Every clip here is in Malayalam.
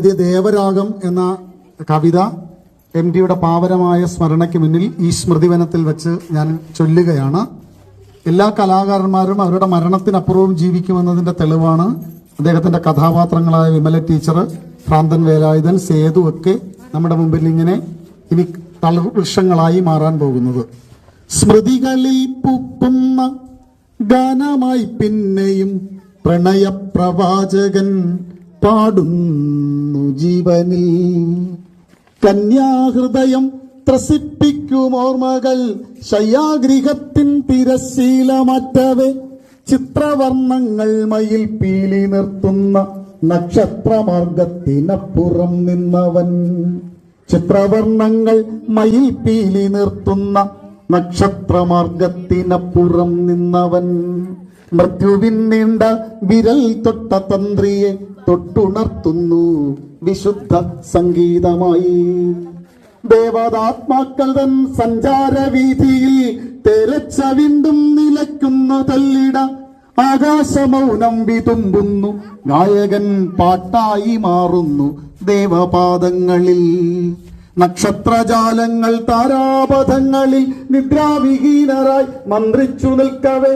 ദേവരാഗം എന്ന കവിത MDയുടെ പാവനമായ സ്മരണയ്ക്ക് മുന്നിൽ ഈ സ്മൃതിവനത്തിൽ വെച്ച് ഞാൻ ചൊല്ലുകയാണ്. എല്ലാ കലാകാരന്മാരും അവരുടെ മരണത്തിനപ്പുറവും ജീവിക്കുമെന്നതിന്റെ തെളിവാണ് അദ്ദേഹത്തിന്റെ കഥാപാത്രങ്ങളായ വിമല ടീച്ചർ, ഭ്രാന്തൻ വേലായുധൻ, സേതു ഒക്കെ നമ്മുടെ മുമ്പിൽ ഇങ്ങനെ ഇനി തളർവൃക്ഷങ്ങളായി മാറാൻ പോകുന്നത്. സ്മൃതികളിൽ പൂക്കുന്ന ഗാനമായി പിന്നെയും പ്രണയപ്രവാചകൻ പാടുന്നു ജീവനിൽ. കന്യാഹൃദയം ത്രസിപ്പിക്കുമോർമകൾ ശയ്യാഗൃഹത്തിൻ തിരശീലമറ്റവേ ചിത്രവർണ്ണങ്ങൾ മയിൽ പീലി നിർത്തുന്ന നക്ഷത്രമാർഗത്തിനപ്പുറം നിന്നവൻ. ചിത്രവർണ്ണങ്ങൾ മയിൽ പീലി നിർത്തുന്ന നക്ഷത്രമാർഗത്തിനപ്പുറം നിന്നവൻ. മൃത്യുവിൻ നീണ്ട വിരൽ തൊട്ട തന്ത്രിയെ തൊട്ടുണർത്തുന്നു വിശുദ്ധ സംഗീതമായി. ദേവതാത്മാക്കൾ തൻ സഞ്ചാരവീതിയിൽ തെരച്ച വീണ്ടും നിലയ്ക്കുന്നു തല്ലിട. ആകാശമൗനം വിതുമ്പുന്നു, ഗായകൻ പാട്ടായി മാറുന്നു ദേവപാദങ്ങളിൽ. നക്ഷത്രജാലങ്ങൾ താരാപഥങ്ങളിൽ നിദ്രാവിഹീനരായി മന്ത്രിച്ചു നിൽക്കവേ.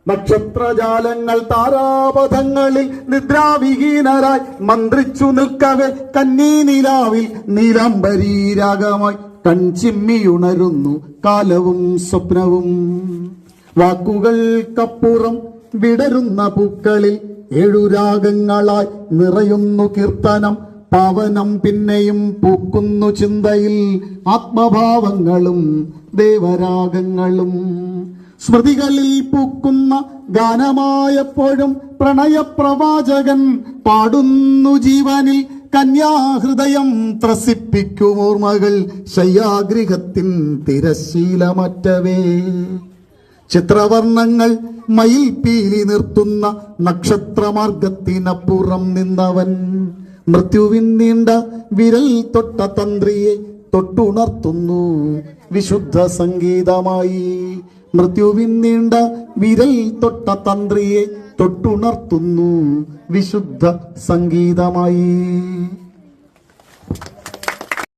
നക്ഷത്രജാലങ്ങൾ താരാപഥങ്ങളിൽ നിദ്രാവിഹീനരായി മന്ത്രിച്ചു നിൽക്കവെ കന്നീ നിലാവിൽ നീലാംബരീരാഗമായി കൺചിമ്മിയുണരുന്നു കാലവും സ്വപ്നവും. വാക്കുകൾക്കപ്പുറം വിടരുന്ന പൂക്കളിൽ 7 രാഗങ്ങളായി നിറയുന്നു കീർത്തനം. പാവനം പിന്നെയും പൂക്കുന്നു ചിന്തയിൽ ആത്മഭാവങ്ങളും ദേവരാഗങ്ങളും. സ്മൃതികളിൽ പൂക്കുന്ന ഗാനമായപ്പോഴും പ്രണയപ്രവാചകൻ പാടുന്നു ജീവനിൽ. കന്യാഹൃദയം ത്രസിപ്പിക്കുമോർമകൾ ശയ്യാഗൃഹത്തിൻ തിരശീലമറ്റവേ. ചിത്രവർണ്ണങ്ങൾ മയിൽ പീലി നിർത്തുന്ന നക്ഷത്രമാർഗത്തിനപ്പുറം നിന്നവൻ. മൃത്യുവിൻ നീണ്ട വിരൽ തൊട്ട തന്ത്രിയെ തൊട്ടുണർത്തുന്നു വിശുദ്ധ സംഗീതമായി. മൃത്യുവിൻ നീണ്ട വിരൽ തൊട്ട തന്ത്രിയെ തൊട്ടുണർത്തുന്നു വിശുദ്ധ സംഗീതമായി.